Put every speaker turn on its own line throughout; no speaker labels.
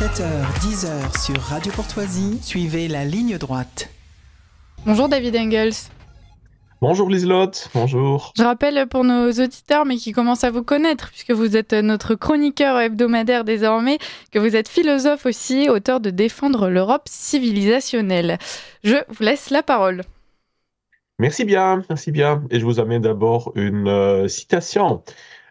7h-10h sur Radio Courtoisie, suivez la ligne droite.
Bonjour David Engels.
Bonjour Liselotte, bonjour.
Je rappelle pour nos auditeurs, mais qui commencent à vous connaître, puisque vous êtes notre chroniqueur hebdomadaire désormais, que vous êtes philosophe aussi, auteur de Défendre l'Europe civilisationnelle. Je vous laisse la parole.
Merci bien. Et je vous amène d'abord une citation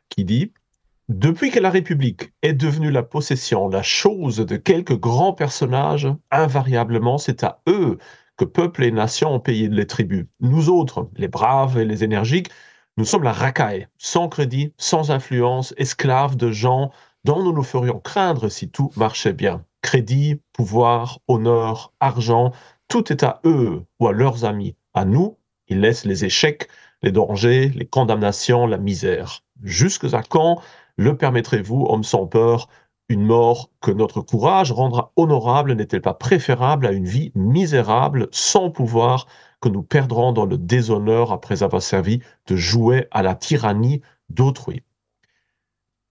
qui dit « Depuis que la République est devenue la possession, la chose de quelques grands personnages, invariablement c'est à eux que peuples et nations ont payé les tributs. Nous autres, les braves et les énergiques, nous sommes la racaille, sans crédit, sans influence, esclaves de gens dont nous nous ferions craindre si tout marchait bien. Crédit, pouvoir, honneur, argent, tout est à eux ou à leurs amis. À nous, ils laissent les échecs, les dangers, les condamnations, la misère. Jusqu'à quand le permettrez-vous, homme sans peur, une mort que notre courage rendra honorable n'est-elle pas préférable à une vie misérable, sans pouvoir, que nous perdrons dans le déshonneur après avoir servi de jouet à la tyrannie d'autrui ?»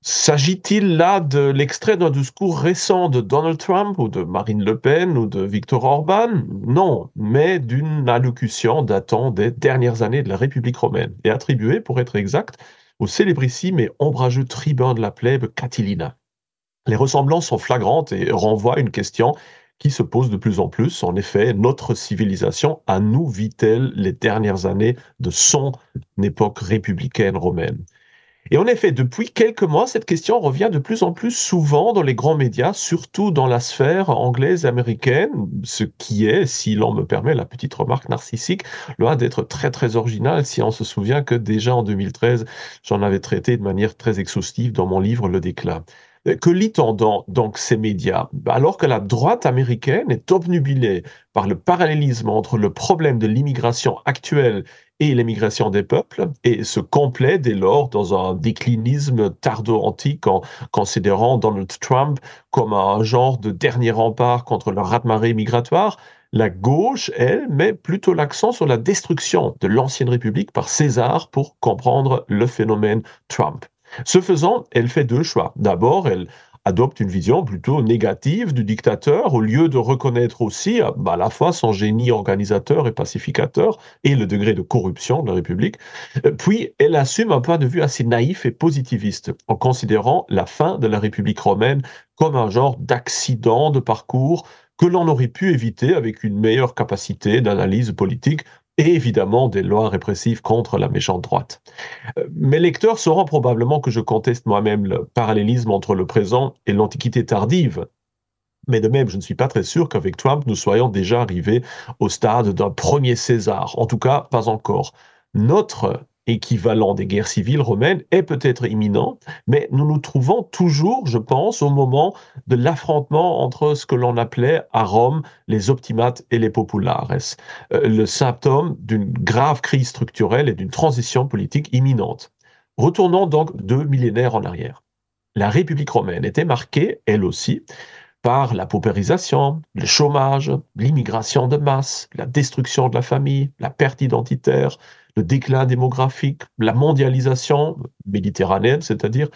S'agit-il là de l'extrait d'un discours récent de Donald Trump ou de Marine Le Pen ou de Viktor Orban? Non, mais d'une allocution datant des dernières années de la République romaine et attribuée, pour être exact, au célébrissime et ombrageux tribun de la plèbe Catilina. Les ressemblances sont flagrantes et renvoient à une question qui se pose de plus en plus. En effet, notre civilisation, à nous vit-elle les dernières années de son époque républicaine romaine? Et en effet, depuis quelques mois, cette question revient de plus en plus souvent dans les grands médias, surtout dans la sphère anglaise et américaine, ce qui est, si l'on me permet la petite remarque narcissique, loin d'être très très original si on se souvient que déjà en 2013, j'en avais traité de manière très exhaustive dans mon livre Le Déclin. Que lit-on dans donc ces médias? Alors que la droite américaine est obnubilée par le parallélisme entre le problème de l'immigration actuelle et l'émigration des peuples, et se complaît dès lors dans un déclinisme tardo-antique en considérant Donald Trump comme un genre de dernier rempart contre le raz-de-marée migratoire, la gauche, elle, met plutôt l'accent sur la destruction de l'ancienne République par César pour comprendre le phénomène Trump. Ce faisant, elle fait deux choix. D'abord, elle adopte une vision plutôt négative du dictateur au lieu de reconnaître aussi à la fois son génie organisateur et pacificateur et le degré de corruption de la République. Puis, elle assume un point de vue assez naïf et positiviste en considérant la fin de la République romaine comme un genre d'accident de parcours que l'on aurait pu éviter avec une meilleure capacité d'analyse politique et évidemment des lois répressives contre la méchante droite. Mes lecteurs sauront probablement que je conteste moi-même le parallélisme entre le présent et l'Antiquité tardive. Mais de même, je ne suis pas très sûr qu'avec Trump, nous soyons déjà arrivés au stade d'un premier César. En tout cas, pas encore. Notre équivalent des guerres civiles romaines est peut-être imminent, mais nous nous trouvons toujours, je pense, au moment de l'affrontement entre ce que l'on appelait à Rome les optimates et les populares, le symptôme d'une grave crise structurelle et d'une transition politique imminente. Retournons donc 2 millénaires en arrière. La République romaine était marquée, elle aussi, par la paupérisation, le chômage, l'immigration de masse, la destruction de la famille, la perte identitaire, le déclin démographique, la mondialisation méditerranéenne, c'est-à-dire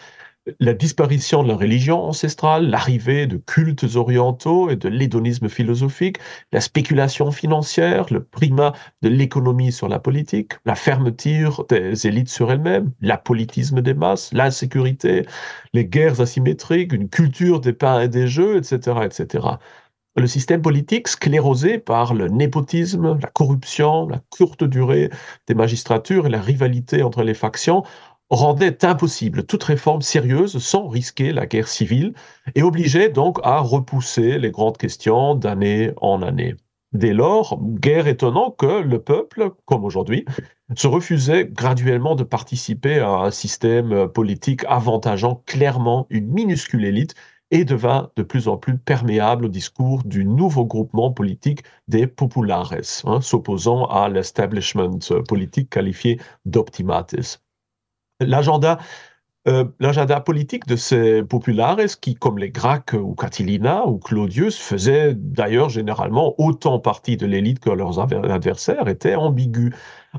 la disparition de la religion ancestrale, l'arrivée de cultes orientaux et de l'hédonisme philosophique, la spéculation financière, le primat de l'économie sur la politique, la fermeture des élites sur elles-mêmes, l'apolitisme des masses, l'insécurité, les guerres asymétriques, une culture des pains et des jeux, etc., etc. Le système politique, sclérosé par le népotisme, la corruption, la courte durée des magistratures et la rivalité entre les factions, rendait impossible toute réforme sérieuse sans risquer la guerre civile et obligeait donc à repousser les grandes questions d'année en année. Dès lors, guère étonnant que le peuple, comme aujourd'hui, se refusait graduellement de participer à un système politique avantageant clairement une minuscule élite et devint de plus en plus perméable au discours du nouveau groupement politique des populares, s'opposant à l'establishment politique qualifié d'optimates. L'agenda l'agenda politique de ces populares, qui, comme les Gracques ou Catilina ou Claudius, faisaient d'ailleurs généralement autant partie de l'élite que leurs adversaires, était ambigu.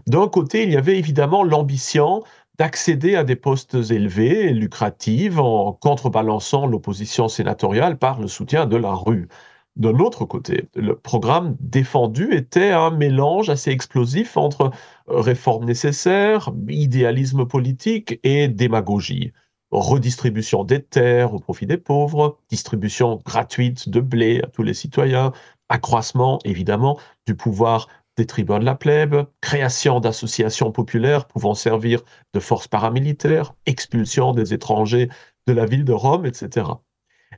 D'un côté, il y avait évidemment l'ambition d'accéder à des postes élevés et lucratifs en contrebalançant l'opposition sénatoriale par le soutien de la rue. D'un autre côté, le programme défendu était un mélange assez explosif entre réformes nécessaires, idéalisme politique et démagogie. Redistribution des terres au profit des pauvres, distribution gratuite de blé à tous les citoyens, accroissement évidemment du pouvoir des tribuns de la plèbe, création d'associations populaires pouvant servir de forces paramilitaires, expulsion des étrangers de la ville de Rome, etc.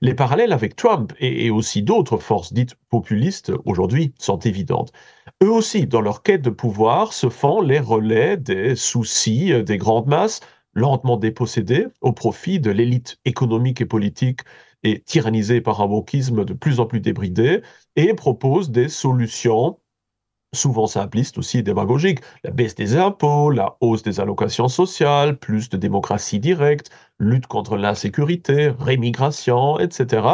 Les parallèles avec Trump et aussi d'autres forces dites populistes aujourd'hui sont évidentes. Eux aussi, dans leur quête de pouvoir, se font les relais des soucis des grandes masses, lentement dépossédées au profit de l'élite économique et politique et tyrannisée par un wokisme de plus en plus débridé, et proposent des solutions souvent simpliste aussi et démagogique. La baisse des impôts, la hausse des allocations sociales, plus de démocratie directe, lutte contre l'insécurité, rémigration, etc.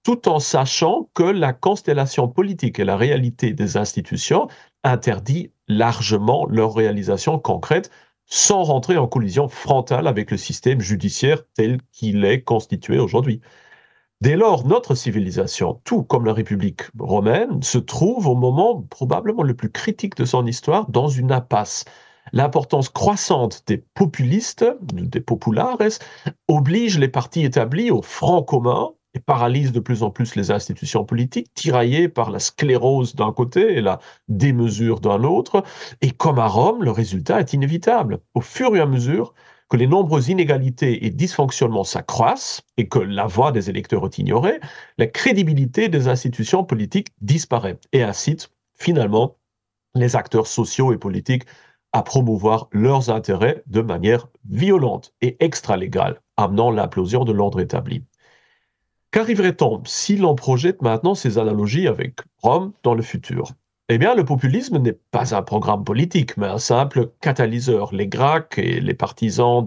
Tout en sachant que la constellation politique et la réalité des institutions interdit largement leur réalisation concrète sans rentrer en collision frontale avec le système judiciaire tel qu'il est constitué aujourd'hui. Dès lors, notre civilisation, tout comme la République romaine, se trouve au moment probablement le plus critique de son histoire dans une impasse. L'importance croissante des populistes, des populares, oblige les partis établis au front commun et paralyse de plus en plus les institutions politiques, tiraillées par la sclérose d'un côté et la démesure d'un autre. Et comme à Rome, le résultat est inévitable. Au fur et à mesure que les nombreuses inégalités et dysfonctionnements s'accroissent et que la voix des électeurs est ignorée, la crédibilité des institutions politiques disparaît et incite finalement les acteurs sociaux et politiques à promouvoir leurs intérêts de manière violente et extra-légale, amenant l'implosion de l'ordre établi. Qu'arriverait-on si l'on projette maintenant ces analogies avec Rome dans le futur? Eh bien, le populisme n'est pas un programme politique, mais un simple catalyseur. Les Gracques et les partisans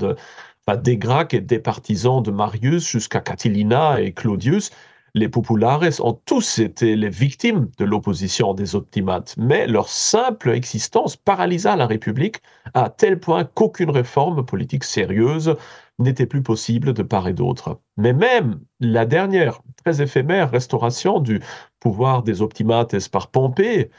des Gracques et des partisans de Marius jusqu'à Catilina et Claudius, les populares ont tous été les victimes de l'opposition des optimates, mais leur simple existence paralysa la République à tel point qu'aucune réforme politique sérieuse n'était plus possible de part et d'autre. Mais même la dernière, très éphémère restauration du pouvoir des optimates par Pompée,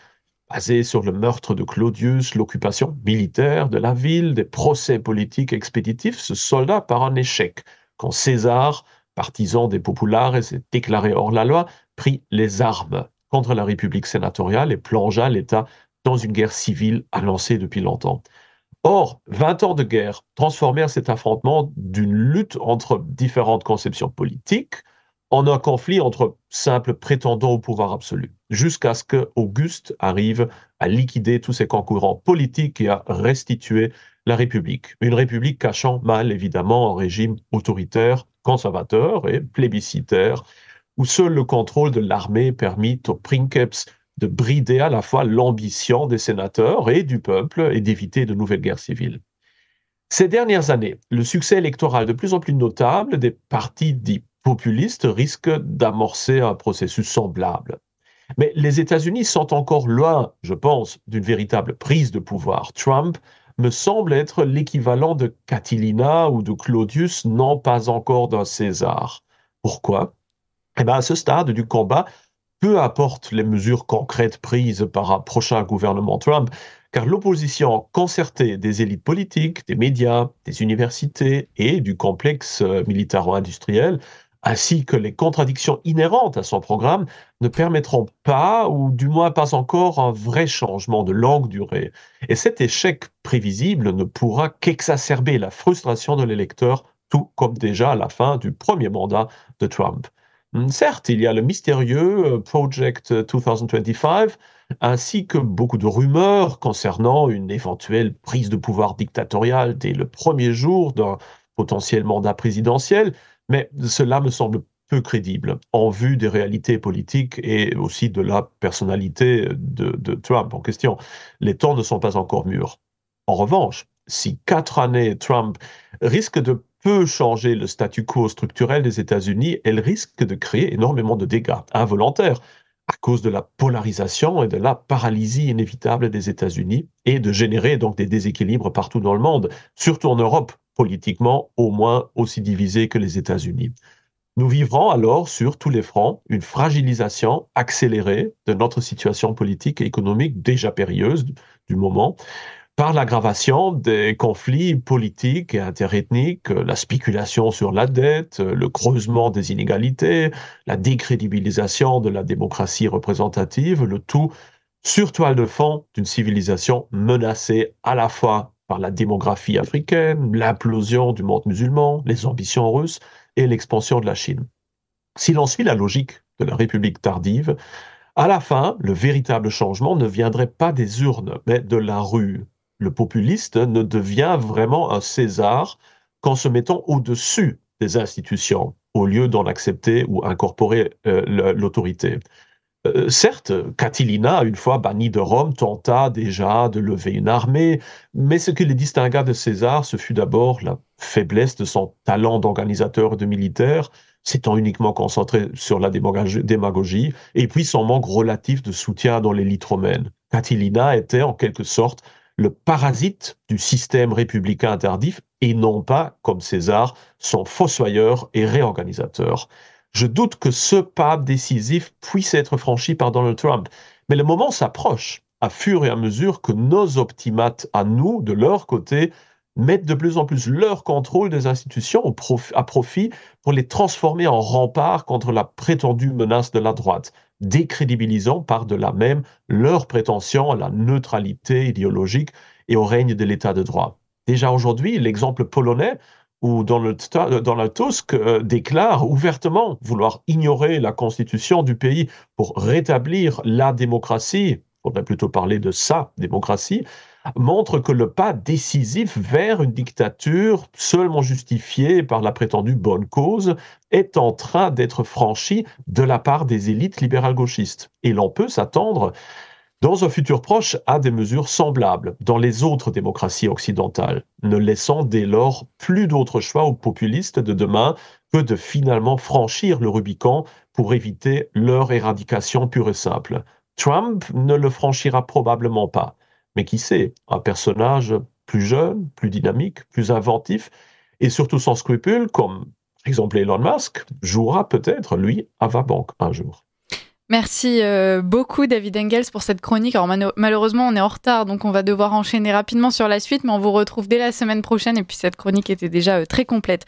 basée sur le meurtre de Claudius, l'occupation militaire de la ville, des procès politiques expéditifs, se solda par un échec, quand César, partisan des populares et déclaré hors la loi, prit les armes contre la République sénatoriale et plongea l'État dans une guerre civile annoncée depuis longtemps. Or, 20 ans de guerre transformèrent cet affrontement d'une lutte entre différentes conceptions politiques en un conflit entre simples prétendants au pouvoir absolu, jusqu'à ce qu'Auguste arrive à liquider tous ses concurrents politiques et à restituer la République. Une République cachant mal, évidemment, un régime autoritaire, conservateur et plébiscitaire, où seul le contrôle de l'armée permit aux princeps de brider à la fois l'ambition des sénateurs et du peuple et d'éviter de nouvelles guerres civiles. Ces dernières années, le succès électoral de plus en plus notable des partis dits populistes risque d'amorcer un processus semblable. Mais les États-Unis sont encore loin, je pense, d'une véritable prise de pouvoir. Trump me semble être l'équivalent de Catilina ou de Claudius, non pas encore d'un César. Pourquoi? Eh bien, à ce stade du combat, peu importe les mesures concrètes prises par un prochain gouvernement Trump, car l'opposition concertée des élites politiques, des médias, des universités et du complexe militaro-industriel, ainsi que les contradictions inhérentes à son programme, ne permettront pas, ou du moins pas encore, un vrai changement de longue durée. Et cet échec prévisible ne pourra qu'exacerber la frustration de l'électeur, tout comme déjà à la fin du premier mandat de Trump. Certes, il y a le mystérieux Project 2025, ainsi que beaucoup de rumeurs concernant une éventuelle prise de pouvoir dictatoriale dès le premier jour d'un potentiel mandat présidentiel, mais cela me semble peu crédible en vue des réalités politiques et aussi de la personnalité de Trump en question. Les temps ne sont pas encore mûrs. En revanche, si 4 années Trump risquent de peu changer le statu quo structurel des États-Unis, elle risque de créer énormément de dégâts involontaires, à cause de la polarisation et de la paralysie inévitable des États-Unis et de générer donc des déséquilibres partout dans le monde, surtout en Europe, politiquement au moins aussi divisée que les États-Unis. Nous vivrons alors sur tous les fronts une fragilisation accélérée de notre situation politique et économique déjà périlleuse du moment, par l'aggravation des conflits politiques et interethniques, la spéculation sur la dette, le creusement des inégalités, la décrédibilisation de la démocratie représentative, le tout sur toile de fond d'une civilisation menacée à la fois par la démographie africaine, l'implosion du monde musulman, les ambitions russes et l'expansion de la Chine. Si l'on suit la logique de la République tardive, à la fin, le véritable changement ne viendrait pas des urnes, mais de la rue. Le populiste ne devient vraiment un César qu'en se mettant au-dessus des institutions, au lieu d'en accepter ou incorporer l'autorité. Certes, Catilina, une fois bannie de Rome, tenta déjà de lever une armée, mais ce qui le distingua de César, ce fut d'abord la faiblesse de son talent d'organisateur et de militaire, s'étant uniquement concentré sur la démagogie, et puis son manque relatif de soutien dans l'élite romaine. Catilina était en quelque sorte le parasite du système républicain tardif et non pas, comme César, son fossoyeur et réorganisateur. Je doute que ce pas décisif puisse être franchi par Donald Trump. Mais le moment s'approche, à fur et à mesure que nos optimates à nous, de leur côté, mettent de plus en plus leur contrôle des institutions à profit pour les transformer en rempart contre la prétendue menace de la droite, décrédibilisant par de là même leur prétention à la neutralité idéologique et au règne de l'état de droit. Déjà aujourd'hui, l'exemple polonais où Donald Tusk déclare ouvertement vouloir ignorer la constitution du pays pour rétablir la démocratie, il faudrait plutôt parler de sa démocratie, montre que le pas décisif vers une dictature seulement justifiée par la prétendue bonne cause est en train d'être franchi de la part des élites libérales gauchistes. Et l'on peut s'attendre dans un futur proche à des mesures semblables dans les autres démocraties occidentales, ne laissant dès lors plus d'autre choix aux populistes de demain que de finalement franchir le Rubicon pour éviter leur éradication pure et simple. Trump ne le franchira probablement pas, mais qui sait, un personnage plus jeune, plus dynamique, plus inventif et surtout sans scrupules, comme par exemple Elon Musk, jouera peut-être, lui, à va-banque un jour.
Merci beaucoup David Engels pour cette chronique. Alors malheureusement on est en retard donc on va devoir enchaîner rapidement sur la suite, mais on vous retrouve dès la semaine prochaine et puis cette chronique était déjà très complète.